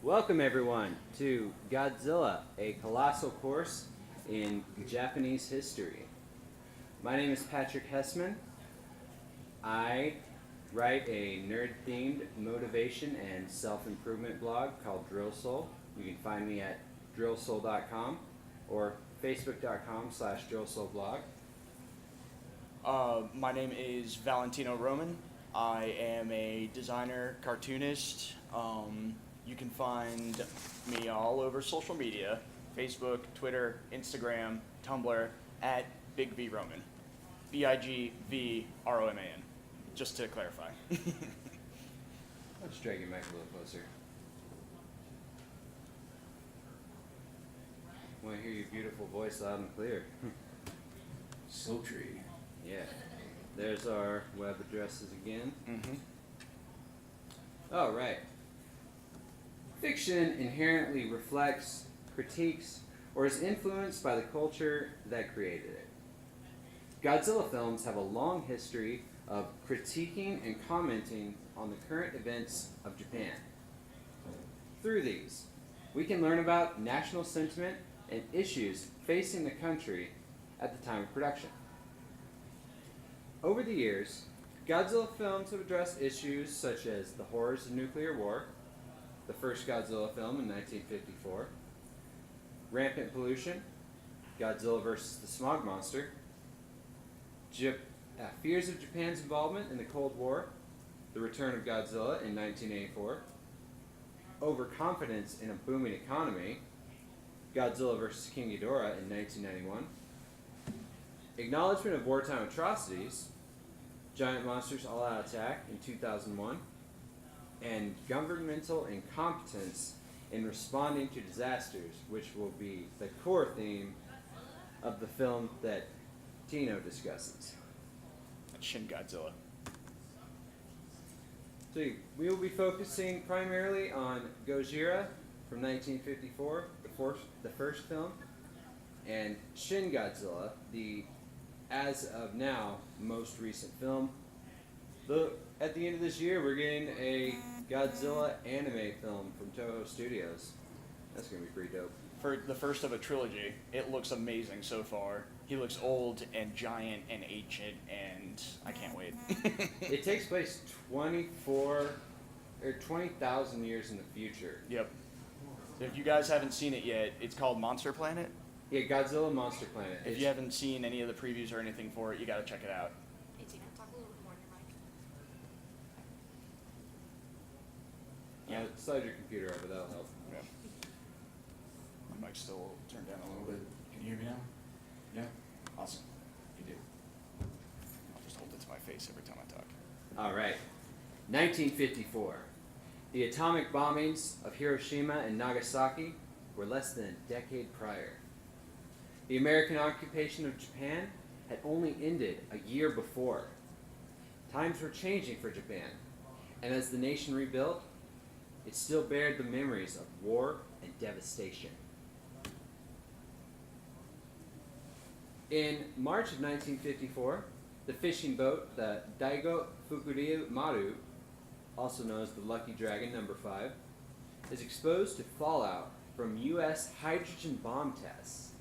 Welcome everyone to Godzilla, a colossal course in Japanese history. My name is Patrick Hessman. I write a nerd-themed motivation and self-improvement blog called Drillsoul. You can find me at drillsoul.com or facebook.com/drillsoulblog. My name is Valentino Roman. I am a designer, cartoonist. You can find me all over social media, Facebook, Twitter, Instagram, Tumblr, at Big V Roman. BIGVROMAN, just to clarify. I'll just drag your mic a little closer. I want to hear your beautiful voice loud and clear. Sultry. Yeah. There's our web addresses again. Mm-hmm. All right. Fiction inherently reflects, critiques, or is influenced by the culture that created it. Godzilla films have a long history of critiquing and commenting on the current events of Japan. Through these, we can learn about national sentiment and issues facing the country at the time of production. Over the years, Godzilla films have addressed issues such as the horrors of nuclear war, the first Godzilla film in 1954, rampant pollution, Godzilla versus the smog monster, fears of Japan's involvement in the Cold War, the return of Godzilla in 1984, overconfidence in a booming economy, Godzilla versus King Ghidorah in 1991, acknowledgement of wartime atrocities, Giant Monsters All-Out Attack in 2001, and governmental incompetence in responding to disasters, which will be the core theme of the film that Tino discusses. Shin Godzilla. So we will be focusing primarily on Gojira from 1954, the first film, and Shin Godzilla, the, as of now, most recent film. At the end of this year, we're getting a Godzilla anime film from Toho Studios. That's going to be pretty dope. For the first of a trilogy, it looks amazing so far. He looks old and giant and ancient, and I can't wait. It takes place 20,000 years in the future. Yep. So if you guys haven't seen it yet, it's called Monster Planet. Yeah, Godzilla Monster Planet. If you haven't seen any of the previews or anything for it, you got to check it out. Hey, Tina, talk a little bit more in your mic. Slide your computer over, that'll help. Yeah. My mic's still turned down A little bit. Can you hear me now? Yeah? Awesome. You do. I'll just hold it to my face every time I talk. All right. 1954. The atomic bombings of Hiroshima and Nagasaki were less than a decade prior. The American occupation of Japan had only ended a year before. Times were changing for Japan, and as the nation rebuilt, it still bared the memories of war and devastation. In March of 1954, the fishing boat, the Daigo Fukushima Maru, also known as the Lucky Dragon No. 5, is exposed to fallout from U.S. hydrogen bomb tests,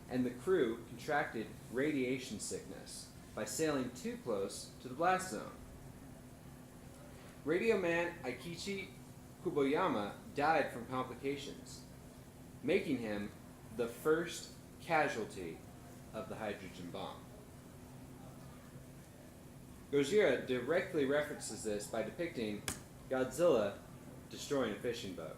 and the crew contracted radiation sickness by sailing too close to the blast zone. Radio man Aikichi Kuboyama died from complications, making him the first casualty of the hydrogen bomb. Gojira directly references this by depicting Godzilla destroying a fishing boat.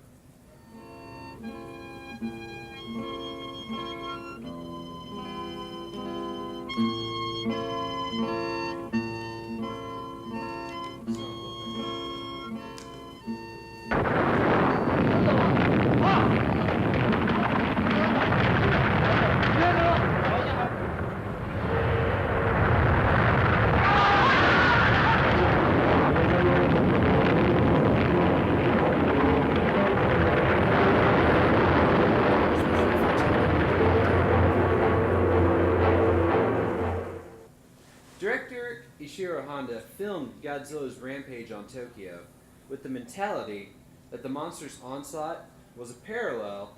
Ishiro Honda filmed Godzilla's rampage on Tokyo with the mentality that the monster's onslaught was a parallel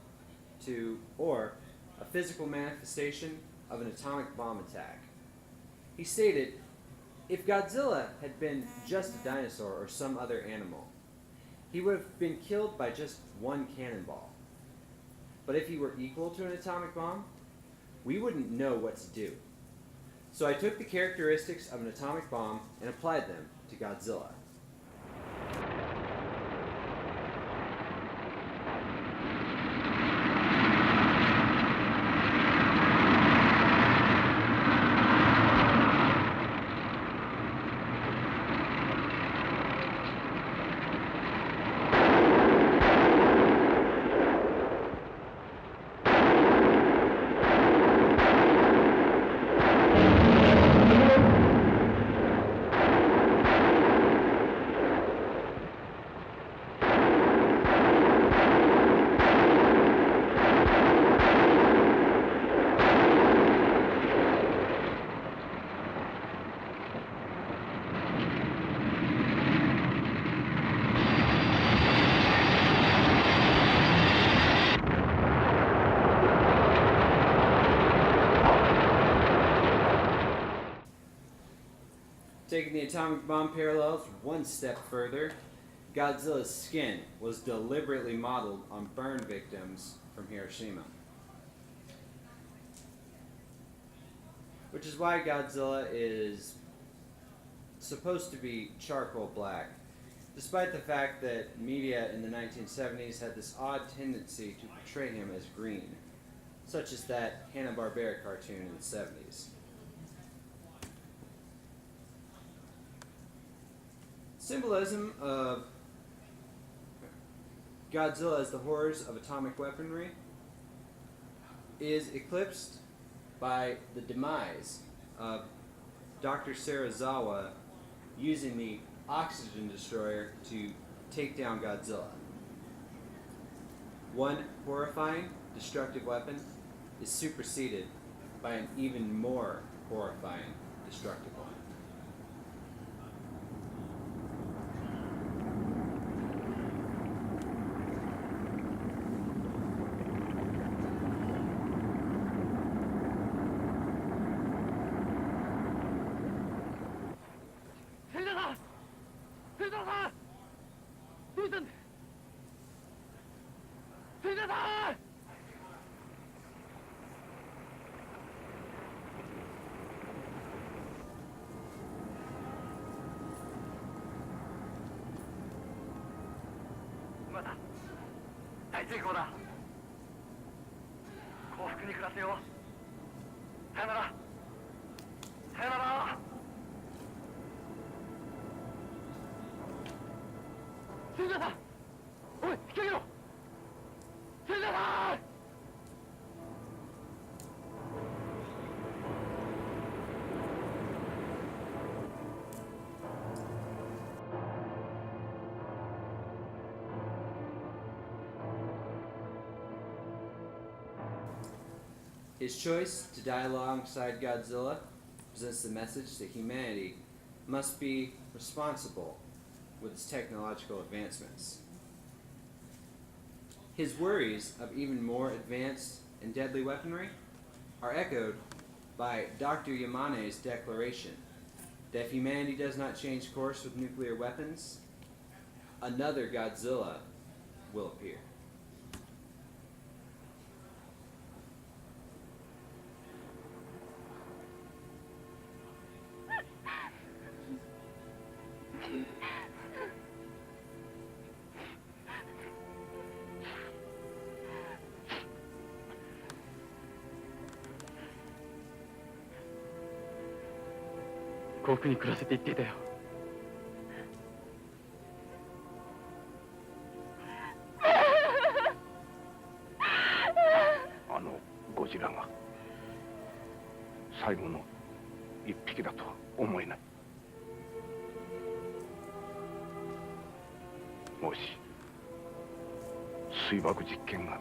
to, or a physical manifestation of an atomic bomb attack. He stated, if Godzilla had been just a dinosaur or some other animal, he would have been killed by just one cannonball. But if he were equal to an atomic bomb, we wouldn't know what to do. So I took the characteristics of an atomic bomb and applied them to Godzilla. Taking the atomic bomb parallels one step further, Godzilla's skin was deliberately modeled on burn victims from Hiroshima. Which is why Godzilla is supposed to be charcoal black, despite the fact that media in the 1970s had this odd tendency to portray him as green, such as that Hanna-Barbera cartoon in the 70s. Symbolism of Godzilla as the horrors of atomic weaponry is eclipsed by the demise of Dr. Serizawa using the oxygen destroyer to take down Godzilla. One horrifying, destructive weapon is superseded by an even more horrifying, destructive one. His choice to die alongside Godzilla presents the message that humanity must be responsible with its technological advancements. His worries of even more advanced and deadly weaponry are echoed by Dr. Yamane's declaration that if humanity does not change course with nuclear weapons, another Godzilla will appear.ゴジラが最後の一匹だとは思えない。もし水爆実験が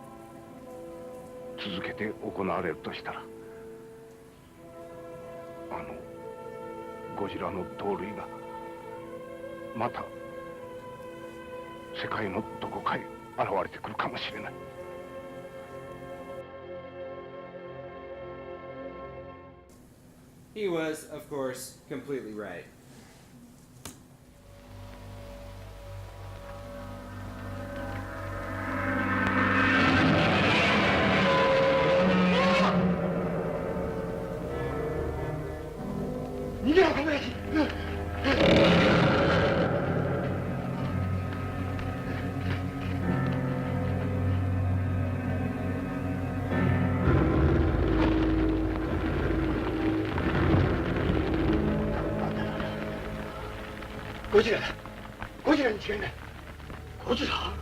続けて行われるとしたら、ゴジラの同類がまた世界のどこかへ現れてくるかもしれない。 He was, of course, completely right. Godzilla! Godzilla に違いない。ゴジラ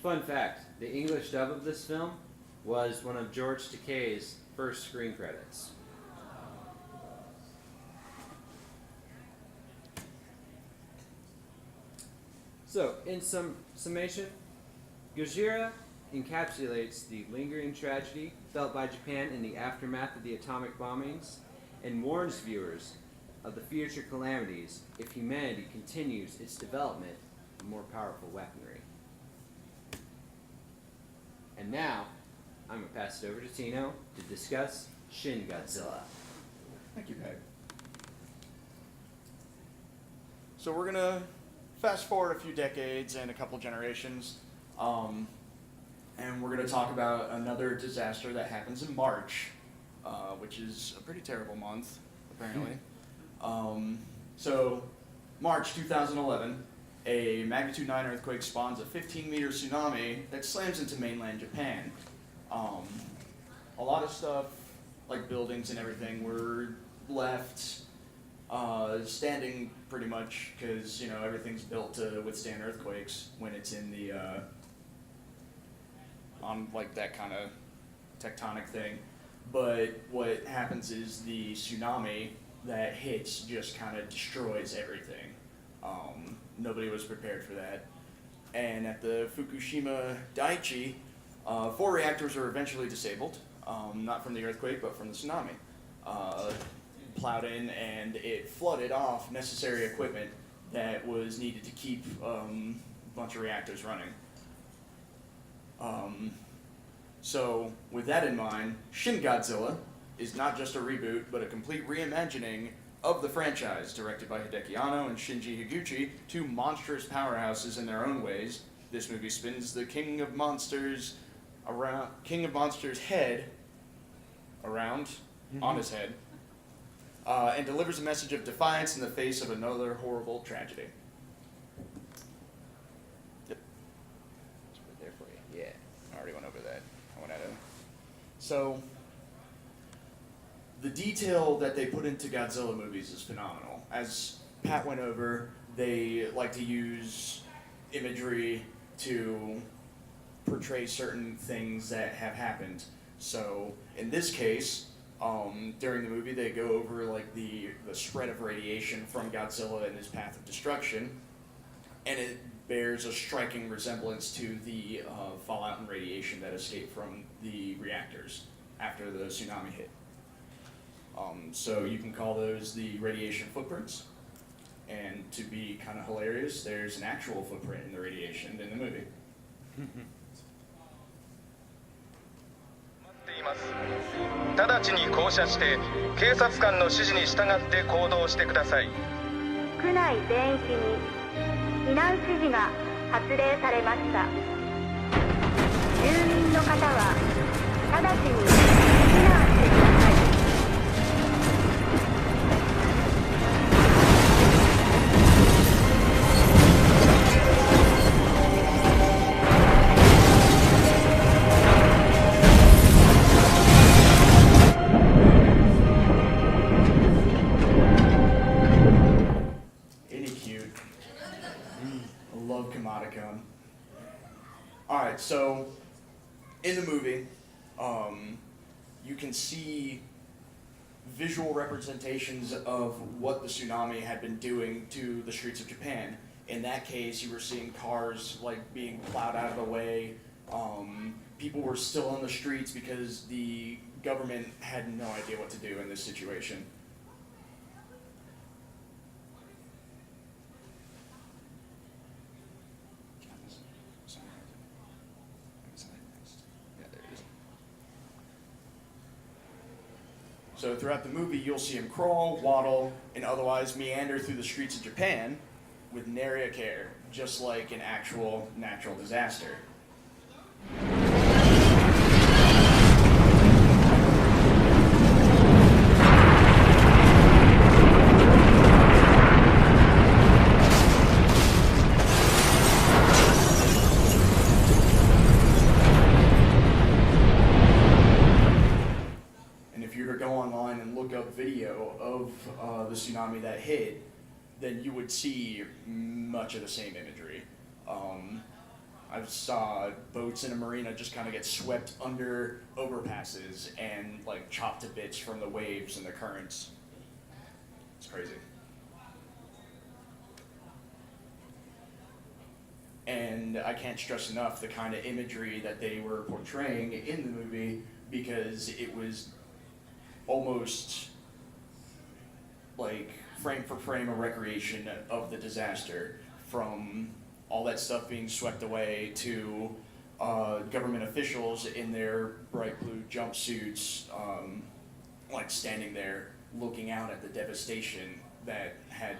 ？Fun fact, the English dub of this film was one of George Takei's first screen credits. So, in summation, Gojira encapsulates the lingering tragedy felt by Japan in the aftermath of the atomic bombings and warns viewers of the future calamities if humanity continues its development of more powerful weaponry. And now, I'm going to pass it over to Tino to discuss Shin Godzilla. Thank you, Peg. So we're going to fast forward a few decades and a couple generations, and we're going to talk about another disaster that happens in March, which is a pretty terrible month, apparently. So, March 2011, a magnitude 9 earthquake spawns a 15-meter tsunami that slams into mainland Japan. A lot of stuff, like buildings and everything, were left standing pretty much because, you know, everything's built to withstand earthquakes when it's in the, on like that kind of tectonic thing. But what happens is the tsunami that hits just kind of destroys everything. Nobody was prepared for that. And at the Fukushima Daiichi, 4 reactors were eventually disabled, not from the earthquake, but from the tsunami. Plowed in, and it flooded off necessary equipment that was needed to keep a bunch of reactors running. So, with that in mind, Shin Godzilla is not just a reboot, but a complete reimagining of the franchise, directed by Hideki Anno and Shinji Higuchi, 2 monstrous powerhouses in their own ways. This movie spins the King of Monsters head around on his head, and delivers a message of defiance in the face of another horrible tragedy. Yep. It's right there for you. Yeah, I already went over that. So, the detail that they put into Godzilla movies is phenomenal. As Pat went over, they like to use imagery to portray certain things that have happened. So, in this case, during the movie, they go over like the spread of radiation from Godzilla and his path of destruction, and it bears a striking resemblance to the fallout and radiation that escaped from the reactors after the tsunami hit. So you can call those the radiation footprints, and to be kind of hilarious, there's an actual footprint in the radiation in the movie. 直ちに降車して警察官の指示に従って行動してください。区内全域に避難指示が発令されました。住民の方は直ちに避難してください。in the movie, you can see visual representations of what the tsunami had been doing to the streets of Japan. In that case, you were seeing cars like being plowed out of the way. People were still on the streets because the government had no idea what to do in this situation. So throughout the movie, you'll see him crawl, waddle, and otherwise meander through the streets of Japan with nary a care, just like an actual natural disaster. Video of the tsunami that hit, then you would see much of the same imagery. I saw boats in a marina just kind of get swept under overpasses and like chopped to bits from the waves and the currents. It's crazy. And I can't stress enough the kind of imagery that they were portraying in the movie, because it was almost like frame for frame a recreation of the disaster, from all that stuff being swept away to government officials in their bright blue jumpsuits, like standing there looking out at the devastation that had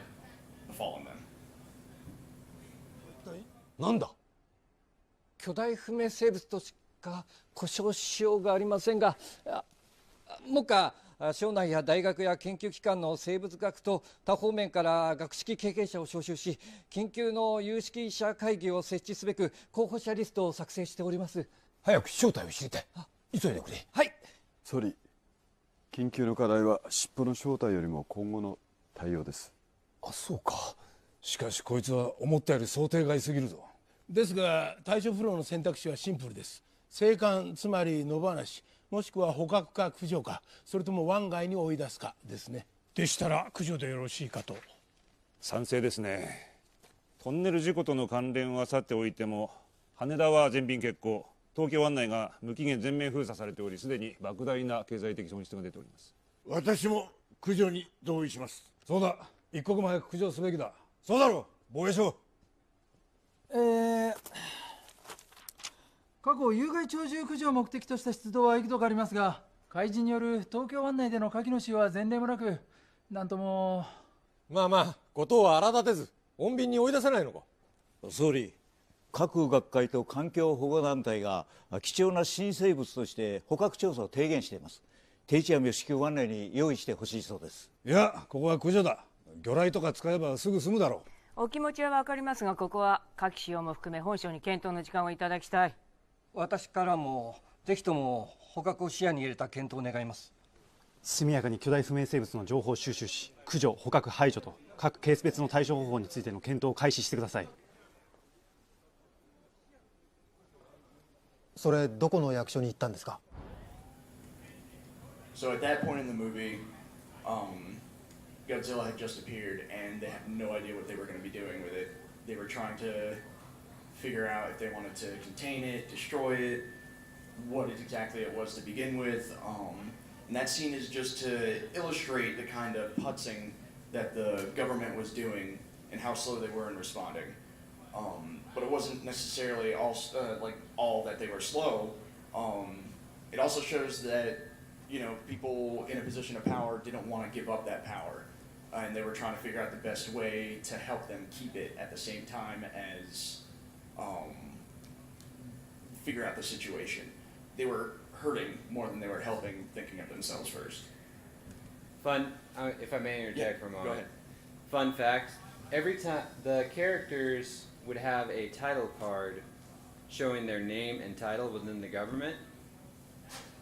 befallen them. なんだ巨大不明生物としか呼称しようがありませんが、目下省内や大学や研究機関の生物学と他方面から学識経験者を招集し、緊急の有識者会議を設置すべく候補者リストを作成しております。早く正体を知りたい。急いでくれ。はい。総理、緊急の課題は尻尾の正体よりも今後の対応です。あ、そうか。しかしこいつは思ったより想定外すぎるぞ。ですが対処不能の選択肢はシンプルです。生還、つまり野放し、もしくは捕獲か駆除か、それとも湾外に追い出すかですね。でしたら駆除でよろしいかと。賛成ですね。トンネル事故との関連はさておいても、羽田は全便欠航、東京湾内が無期限全面封鎖されており、すでに莫大な経済的損失が出ております。私も駆除に同意します。そうだ、一刻も早く駆除すべきだ。そうだろう、防衛省。過去有害鳥獣駆除を目的とした出動は幾度かありますが、海事による東京湾内での火器の使用は前例もなく、なんとも。まあまあ、ことを荒立てず穏便に追い出せないのか。総理、各学会と環境保護団体が貴重な新生物として捕獲調査を提言しています。定置網を至急湾内に用意してほしいそうです。いや、ここは駆除だ。魚雷とか使えばすぐ済むだろう。お気持ちは分かりますが、ここは火器使用も含め本省に検討の時間をいただきたい。私からもぜひとも捕獲を視野に入れた検討を願います。速やかに巨大不明生物の情報を収集し、駆除、捕獲、排除と各ケース別の対処方法についての検討を開始してください。それどこの役所に行ったんですか？ So at that point in the movie, Godzilla had just appeared, and they had no idea what they were going to be doing with it. They were trying to figure out if they wanted to contain it, destroy it, what exactly it was to begin with. And that scene is just to illustrate the kind of putzing that the government was doing and how slow they were in responding. But it wasn't necessarily all that they were slow. It also shows that, you know, people in a position of power didn't want to give up that power, and they were trying to figure out the best way to help them keep it at the same time as figure out the situation. They were hurting more than they were helping, thinking of themselves first. Fun, if I may interject for a moment. Go ahead. Fun fact, every time the characters would have a title card showing their name and title within the government,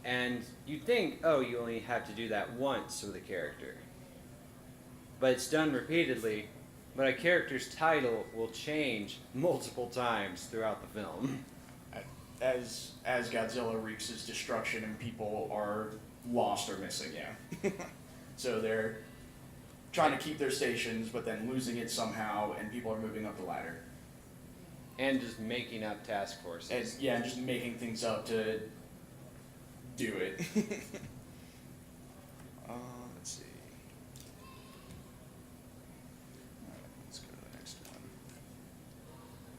and you'd think, oh, you only have to do that once with a character. But it's done repeatedly, but a character's title will change multiple times throughout the film. as Godzilla wreaks his destruction and people are lost or missing, yeah. So they're trying to keep their stations, but then losing it somehow, and people are moving up the ladder. And just making up task forces. And, yeah, just making things up to do it. Let's see. Let's go to the next one.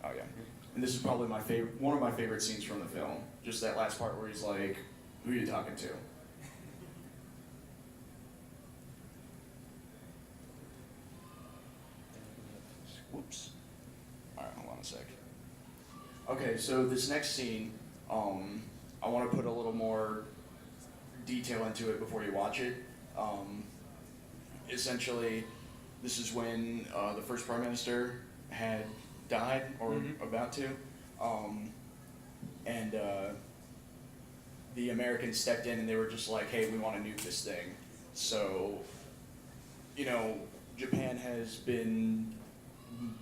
Oh yeah, and this is probably one of my favorite scenes from the film. Just that last part where he's like, "Who are you talking to?" Whoops. All right, hold on a sec. Okay, so this next scene, I want to put a little more detail into it before you watch it. Essentially, this is when the first prime minister had died, or about to, and the Americans stepped in and they were just like, hey, we want to nuke this thing. So, you know, Japan has been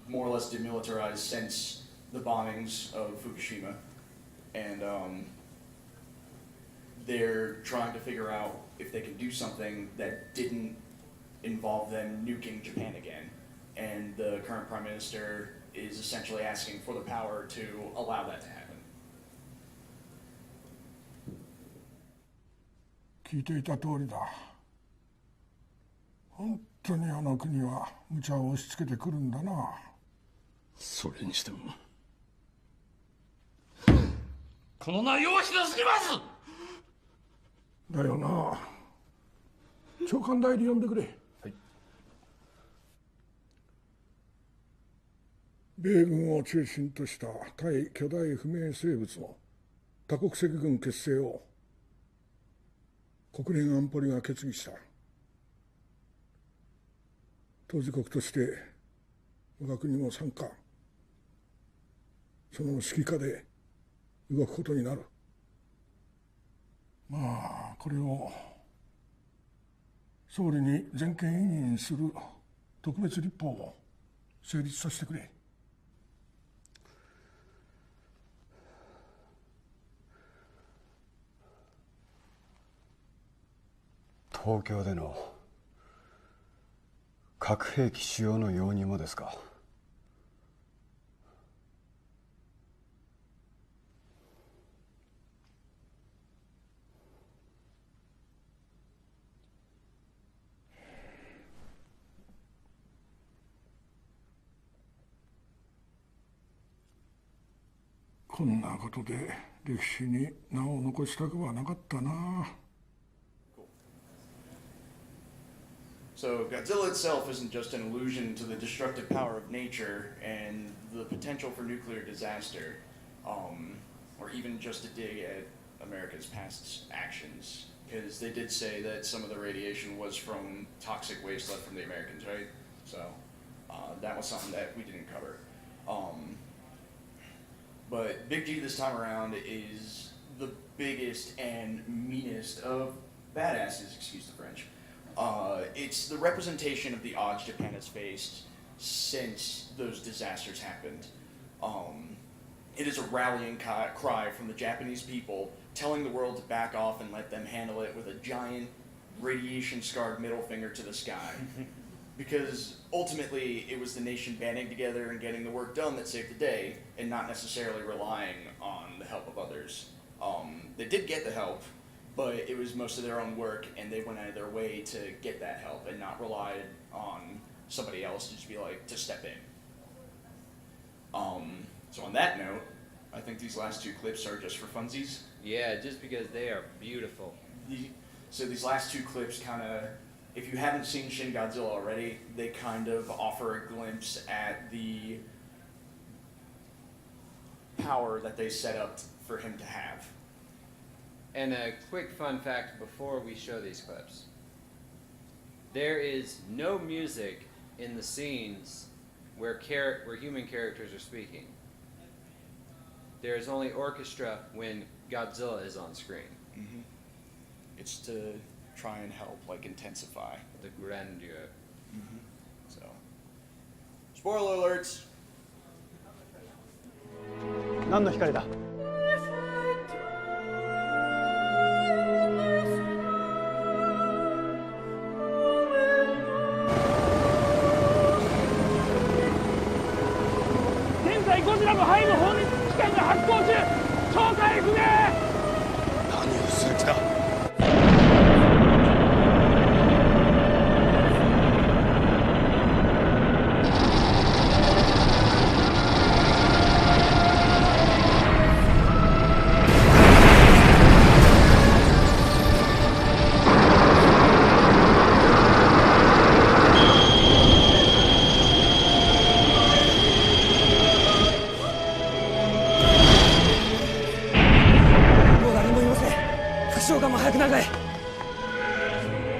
more or less demilitarized since the bombings of Fukushima, and they're trying to figure out if they can do something that didn't involve them nuking Japan again. And the current prime minister is essentially asking for the power to allow that to happen. 聞いていた通りだ。本当にあの国は無茶を押し付けてくるんだな。それにしてもこの内容はひどすぎます。だよな。長官代理呼んでくれ。はい。米軍を中心とした対巨大不明生物の多国籍軍結成を国連安保理が決議した。当事国として我が国も参加、その指揮下で動くことになる。まあこれを総理に全権委任する特別立法を成立させてくれ。東京での核兵器使用の容認もですか。こんなことで歴史に名を残したくはなかったな。So Godzilla itself isn't just an allusion to the destructive power of nature and the potential for nuclear disaster, or even just a dig at America's past actions. Because they did say that some of the radiation was from toxic waste left from the Americans, right? So that was something that we didn't cover. But Big G this time around is the biggest and meanest of badasses, excuse the French. It's the representation of the odds Japan has faced since those disasters happened. It is a rallying cry from the Japanese people, telling the world to back off and let them handle it with a giant radiation-scarred middle finger to the sky. Because ultimately, it was the nation banding together and getting the work done that saved the day, and not necessarily relying on the help of others. They did get the help, but it was most of their own work, and they went out of their way to get that help and not relied on somebody else to just be like, to step in. So on that note, I think these last two clips are just for funsies. Yeah, just because they are beautiful. So these last two clips kind of, if you haven't seen Shin Godzilla already, they kind of offer a glimpse at the power that they set up for him to have. And a quick fun fact before we show these clips. There is no music in the scenes where human characters are speaking. There is only orchestra when Godzilla is on screen. Mm-hmm. It's to try and help, like, intensify the grandeur. Mm-hmm. So, spoiler alerts. 何の光だ。ちらの背後方に危険が発行中。正体不明。何をする気だ。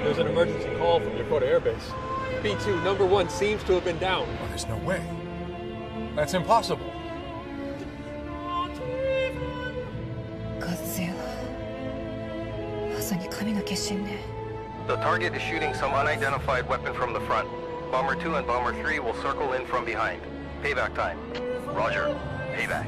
There's an emergency call from Yokota Air Base. B2, number 1 seems to have been down. Oh, there's no way. That's impossible. Godzilla. まさに神の化身ね。The target is shooting some unidentified weapon from the front. Bomber 2 and Bomber 3 will circle in from behind. Payback time. Roger. Payback.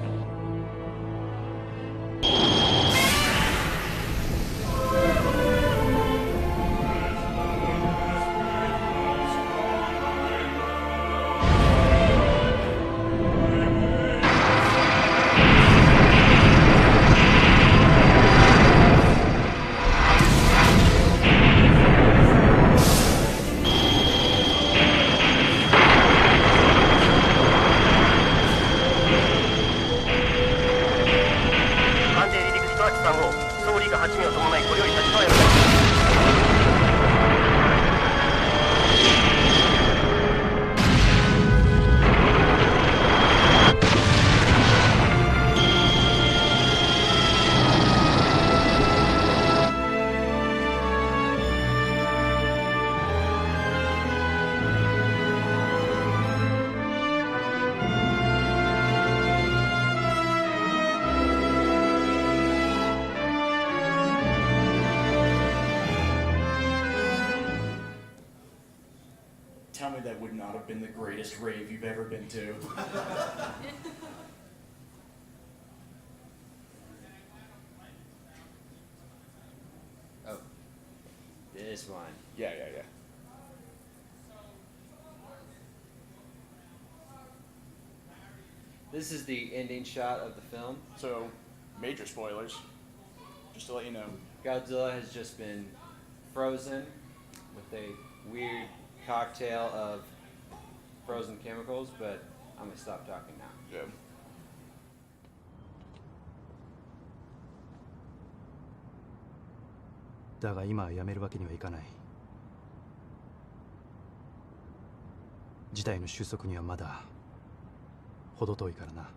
Tell me that would not have been the greatest rave you've ever been to. Oh, this one. Yeah. This is the ending shot of the film. So, major spoilers, just to let you know. Godzilla has just been frozen with a weird cocktail of frozen chemicals, but I'm gonna stop talking now. Yeah.だが今はやめるわけにはいかない。事態の収束にはまだ程遠いからな。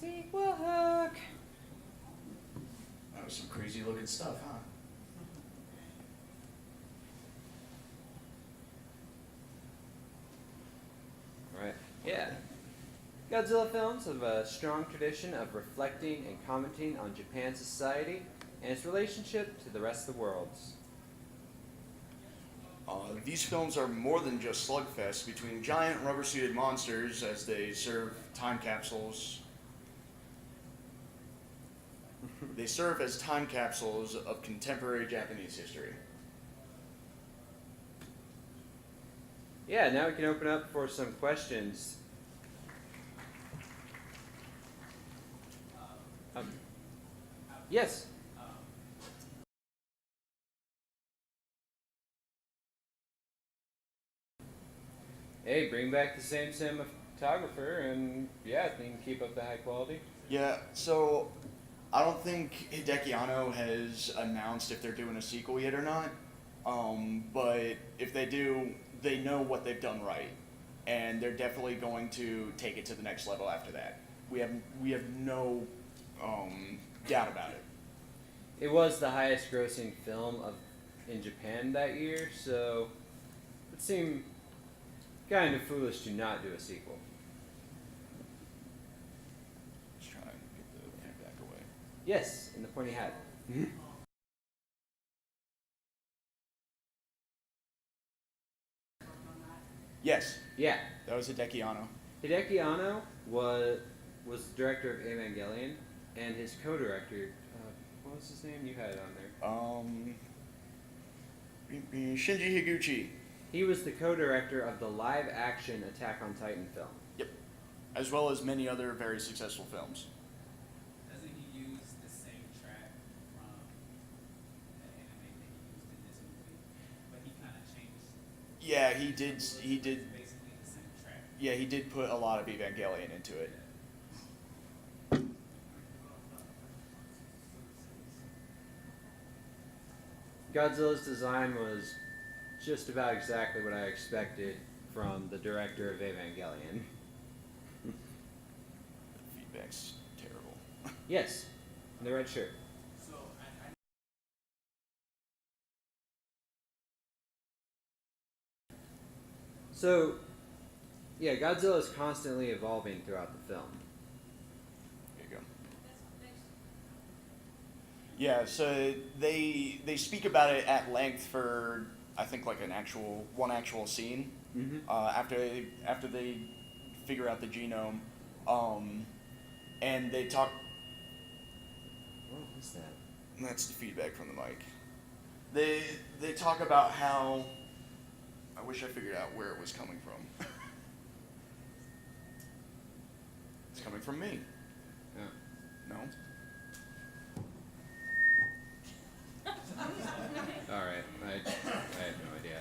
Sequel hook. That was some crazy looking stuff, huh? Right. Yeah. Godzilla films have a strong tradition of reflecting and commenting on Japan's society and its relationship to the rest of the world. These films are more than just slugfests between giant rubber-suited monsters as they serve time capsules. They serve as time capsules of contemporary Japanese history. Yeah, now we can open up for some questions. Yes. Hey, bring back the same cinematographer, and yeah, they can keep up the high quality. Yeah, so I don't think Hideki Anno has announced if they're doing a sequel yet or not. But if they do, they know what they've done right, and they're definitely going to take it to the next level after that. We have no doubt about it. It was the highest grossing film in Japan that year, so it seemed kind of foolish to not do a sequel. Let's try and get the feedback away. Yes, in the pointy hat. Yes. Yeah. That was Hideki Anno. Hideki Anno was the director of Evangelion, and his co-director, what was his name? You had it on there. Shinji Higuchi. He was the co-director of the live-action Attack on Titan film. Yep. As well as many other very successful films. Doesn't he use the same track from the anime that he used in this movie? But he kind of changed. Yeah, he did. He did. Basically the same track. Yeah, he did put a lot of Evangelion into it. Godzilla's design was just about exactly what I expected from the director of Evangelion. Feedback's terrible. Yes, in the red shirt. So, yeah, Godzilla is constantly evolving throughout the film. There you go. Yeah, so they speak about it at length for I think like one actual scene. Mm-hmm. After they figure out the genome, and they talk. What was that? That's the feedback from the mic. They talk about how. I wish I figured out where it was coming from. It's coming from me. Yeah. No. All right, I have no idea.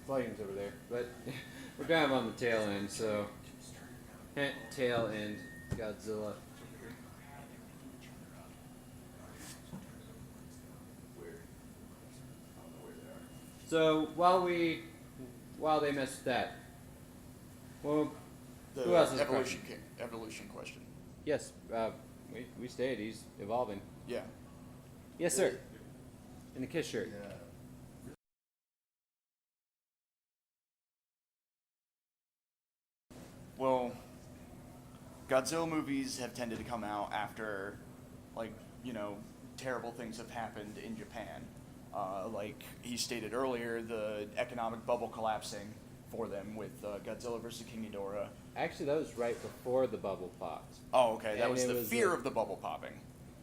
Volume's over there, but we're kind of on the tail end, so tail end Godzilla. So while they mess with that, well, who else has a question? Evolution question. Yes, we stayed. He's evolving. Yeah. Yes, sir. In the Kiss shirt. Yeah. Well, Godzilla movies have tended to come out after, like, terrible things have happened in Japan. Like he stated earlier, the economic bubble collapsing for them with Godzilla vs. King Ghidorah. Actually, that was right before the bubble popped. Oh, okay. That And was it the was fear of the bubble popping.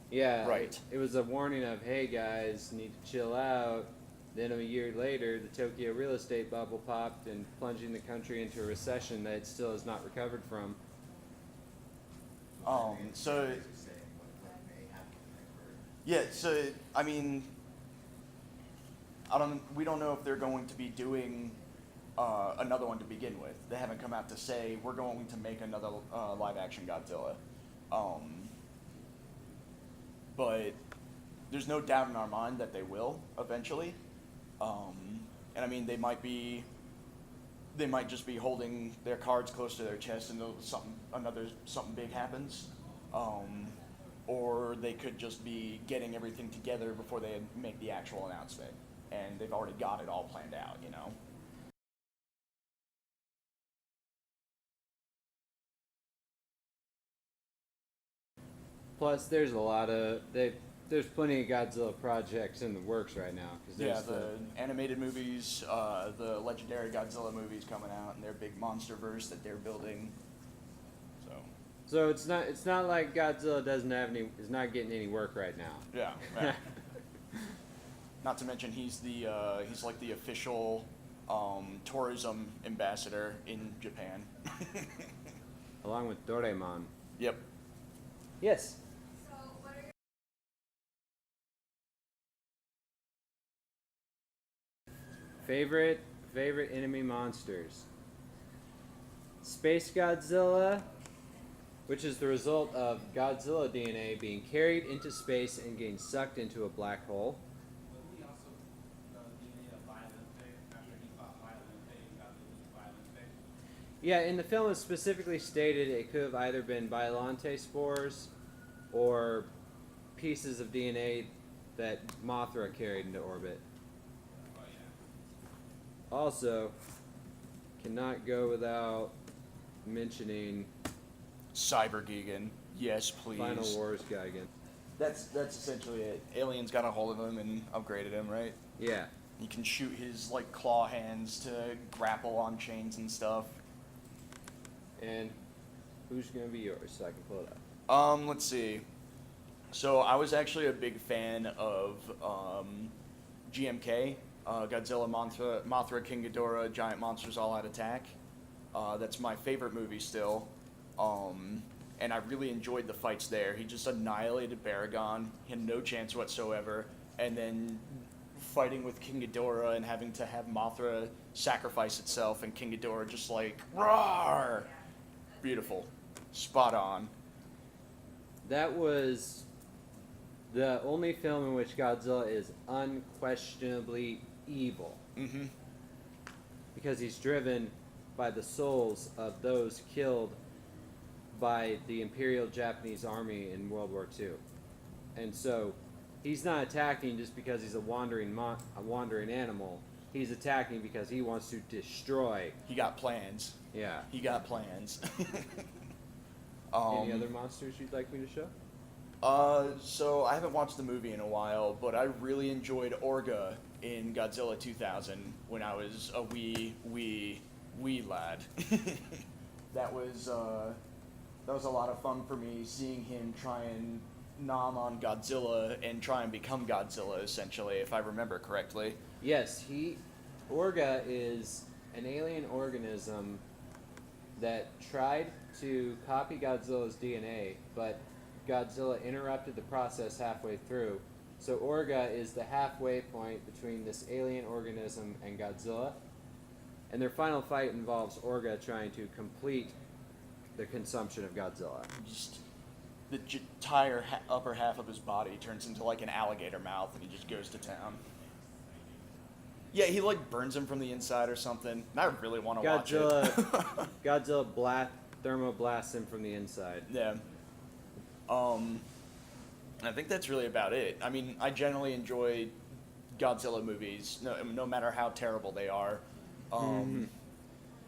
Yeah. Right. It was a warning of, hey guys, need to chill out. Then a year later, the Tokyo real estate bubble popped and plunging the country into a recession that it still has not recovered from. So. Yeah. So I mean. We don't know if they're going to be doing another one to begin with. They haven't come out to say we're going to make another live-action Godzilla. But there's no doubt in our mind that they will eventually. And I mean, they might just be holding their cards close to their chest until something big happens. Or they could just be getting everything together before they make the actual announcement. And they've already got it all planned out, Plus, there's there's plenty of Godzilla projects in the works right now. Yeah, the animated movies, the legendary Godzilla movies coming out, and their big monster verse that they're building. So it's not like Godzilla is not getting any work right now. Yeah. Not to mention he's like the official tourism ambassador in Japan. Along with Doraemon. Yep. Yes. Favorite enemy monsters. Space Godzilla, which is the result of Godzilla DNA being carried into space and getting sucked into a black hole. Yeah, in the film it specifically stated it could have either been Biollante spores or pieces of DNA that Mothra carried into orbit. Also, cannot go without mentioning Cyber Gigan. Yes, please. Final Wars Gigan. That's essentially it. Aliens got a hold of him and upgraded him, right? Yeah. He can shoot his like claw hands to grapple on chains and stuff. And who's gonna be yours so I can pull it up? Let's see. So I was actually a big fan of GMK, Godzilla, Mothra, King Ghidorah, Giant Monsters All Out Attack. That's my favorite movie still. And I really enjoyed the fights there. He just annihilated Baragon. He had no chance whatsoever. And then fighting with King Ghidorah and having to have Mothra sacrifice itself and King Ghidorah just like, roar! Beautiful. Spot on. That was the only film in which Godzilla is unquestionably evil. Mm-hmm. Because he's driven by the souls of those killed by the Imperial Japanese Army in World War II. And so he's not attacking just because he's a wandering animal. He's attacking because he wants to destroy. He got plans. Yeah. He got plans. Any other monsters you'd like me to show? So I haven't watched the movie in a while, but I really enjoyed Orga in Godzilla 2000 when I was a wee lad. That was a lot of fun for me, seeing him try and nom on Godzilla and try and become Godzilla, essentially, if I remember correctly. Yes, Orga is an alien organism that tried to copy Godzilla's DNA, but Godzilla interrupted the process halfway through. So Orga is the halfway point between this alien organism and Godzilla. And their final fight involves Orga trying to complete the consumption of Godzilla. Just the entire upper half of his body turns into like an alligator mouth and he just goes to town. Yeah, he like burns him from the inside or something. And I really want to watch it. Godzilla thermoblasts him from the inside. Yeah. I think that's really about it. I mean, I generally enjoy Godzilla movies, no matter how terrible they are.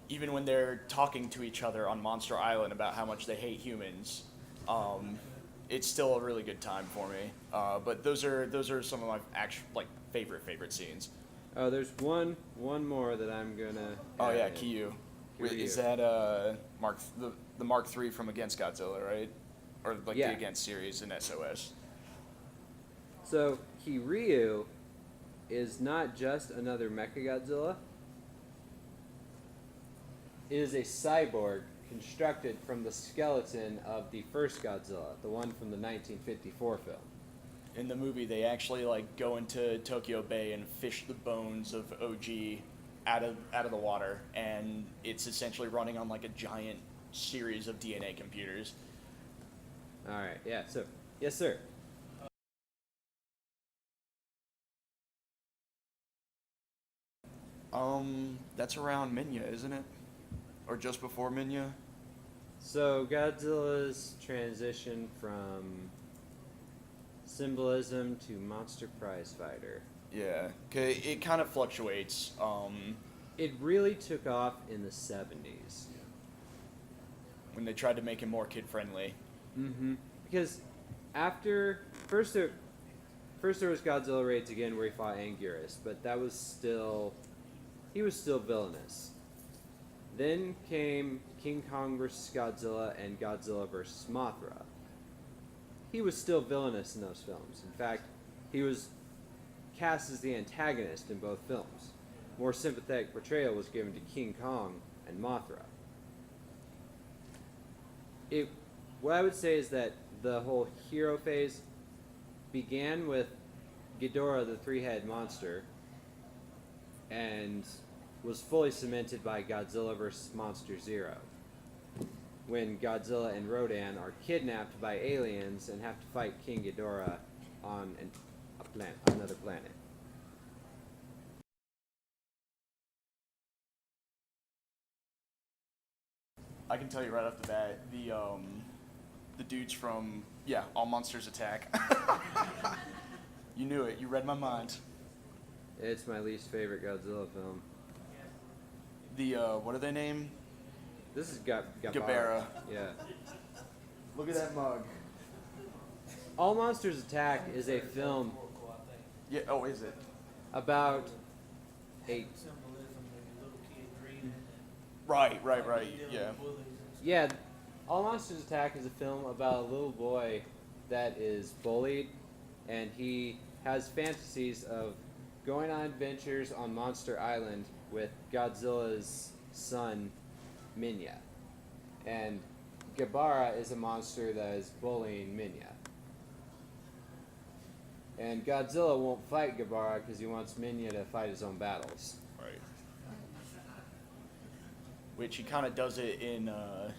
Even when they're talking to each other on Monster Island about how much they hate humans, it's still a really good time for me. But those are some of my favorite scenes. Oh, there's one more that I'm gonna. Oh yeah, Kaiju. Is that the Mark III from Against Godzilla, right? Or like the Against series in SOS. So Kiryu is not just another Mechagodzilla. It is a cyborg constructed from the skeleton of the first Godzilla, the one from the 1954 film. In the movie, they actually like go into Tokyo Bay and fish the bones of OG out of the water, and it's essentially running on like a giant series of DNA computers. All right, yeah. So, yes, sir. That's around Minya, isn't it? Or just before Minya? So Godzilla's transition from symbolism to monster prize fighter. Yeah, it kind of fluctuates. It really took off in the 70s. When they tried to make him more kid-friendly. Mm-hmm. Because after first there was Godzilla Raids Again, where he fought Anguirus, but he was still villainous. Then came King Kong vs. Godzilla and Godzilla vs. Mothra. He was still villainous in those films. In fact, he was cast as the antagonist in both films. More sympathetic portrayal was given to King Kong and Mothra. What I would say is that the whole hero phase began with Ghidorah, the three-headed monster, and was fully cemented by Godzilla vs. Monster Zero, when Godzilla and Rodan are kidnapped by aliens and have to fight King Ghidorah on another planet. I can tell you right off the bat, the dudes from All Monsters Attack. You knew it. You read my mind. It's my least favorite Godzilla film. What are they named? This is Gabara. Gabara. Yeah. Look at that mug. All Monsters Attack is a film. Yeah. Oh, is it? About 8. Symbolism when the little kids reading. Right, yeah. Yeah, All Monsters Attack is a film about a little boy that is bullied, and he has fantasies of going on adventures on Monster Island with Godzilla's son, Minya. And Gabara is a monster that is bullying Minya. And Godzilla won't fight Gabara because he wants Minya to fight his own battles. Right. Which he kind of does it in a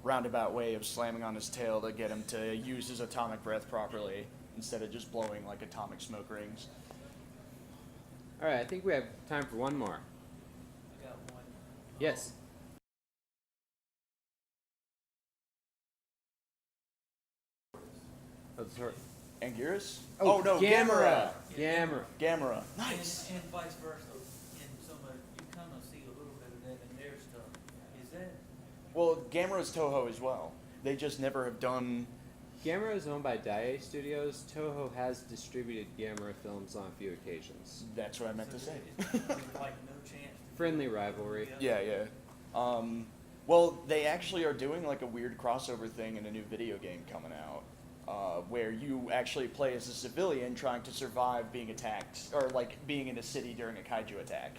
roundabout way of slamming on his tail to get him to use his atomic breath properly instead of just blowing like atomic smoke rings. All right, I think we have time for one more. I got one. Yes. Oh, sorry. Anguirus? Oh, no, Gamera. Gamera. Gamera. Nice. And vice versa. And some of you kind of see a little bit of that in their stuff. Is that? Well, Gamera's Toho as well. They just never have done. Gamera is owned by Daiei Studios. Toho has distributed Gamera films on a few occasions. That's what I meant to say. Like no chance. Friendly rivalry. Yeah. Well, they actually are doing like a weird crossover thing in a new video game coming out. Where you actually play as a civilian trying to survive being attacked, or like being in a city during a kaiju attack.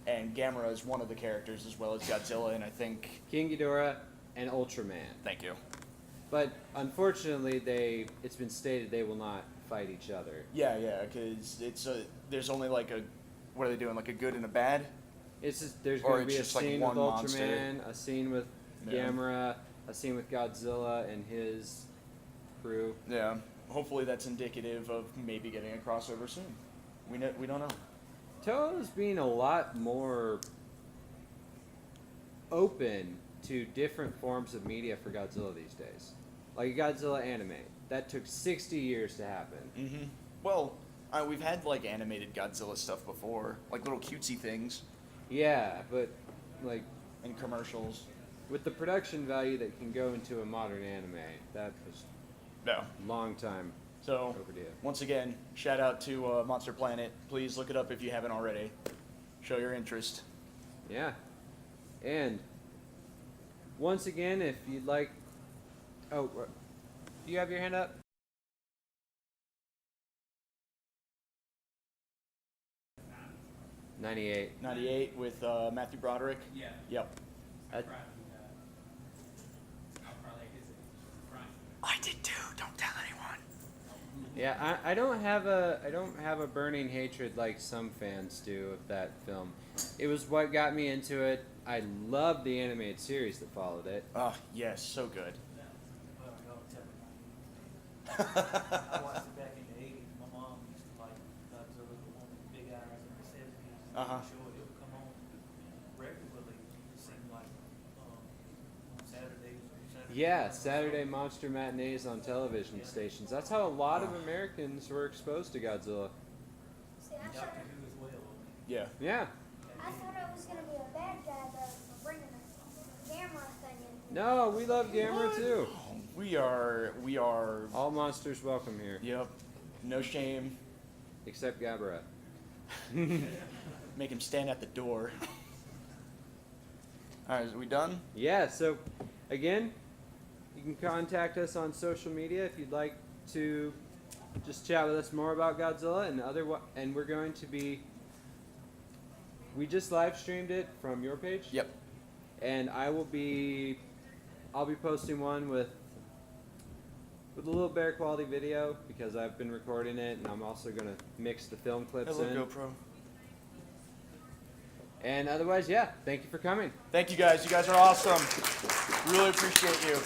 And Gamera is one of the characters, as well as Godzilla, and I think King Ghidorah and Ultraman. Thank you. But unfortunately, it's been stated they will not fight each other. Yeah, because there's only like what are they doing, like a good and a bad? It's just, there's Or going to be a it's just like scene one with monster. Ultraman, a scene with Yeah. Gamera, a scene with Godzilla and his crew. Yeah. Hopefully that's indicative of maybe getting a crossover soon. We don't know. Toho's being a lot more open to different forms of media for Godzilla these days. Like a Godzilla anime. That took 60 years to happen. Mm-hmm. Well, we've had like animated Godzilla stuff before, like little cutesy things. Yeah, but like in commercials. With the production value that can go into a modern anime, that was long time So, overdue. once again, shout out to Monster Planet. Please look it up if you haven't already. Show your interest. Yeah. And once again, if you'd like... Oh, do you have your hand up? '98. 98 with Matthew Broderick. Yeah. Yep. I did too. Don't tell anyone. Yeah, I don't have a burning hatred like some fans do of that film. It was what got me into it. I loved the animated series that followed it. Oh yes, so good. I watched it back in the 80s. My mom used to like Godzilla, the one with the big eyes in the 70s. Uh-huh. Sure, it would come on regularly. It seemed like on Saturdays. Yeah, Saturday monster matinees on television stations. That's how a lot of Americans were exposed to Godzilla. Doctor Who as well. Yeah. Yeah. I thought it was going to be a bad guy, though, for bringing a camera thing in. No, we love Gamera too. We are. All monsters welcome here. Yep. No shame. Except Gabara. Make him stand at the door. All right, are we done? Yeah, so again, you can contact us on social media if you'd like to just chat with us more about Godzilla and we're going to be... We just live streamed it from your page. Yep. And I'll be posting one with a little better quality video because I've been recording it, and I'm also going to mix the film clips Hello, in. GoPro. And otherwise, yeah, thank you for coming. Thank you guys. You guys are awesome. Really appreciate you.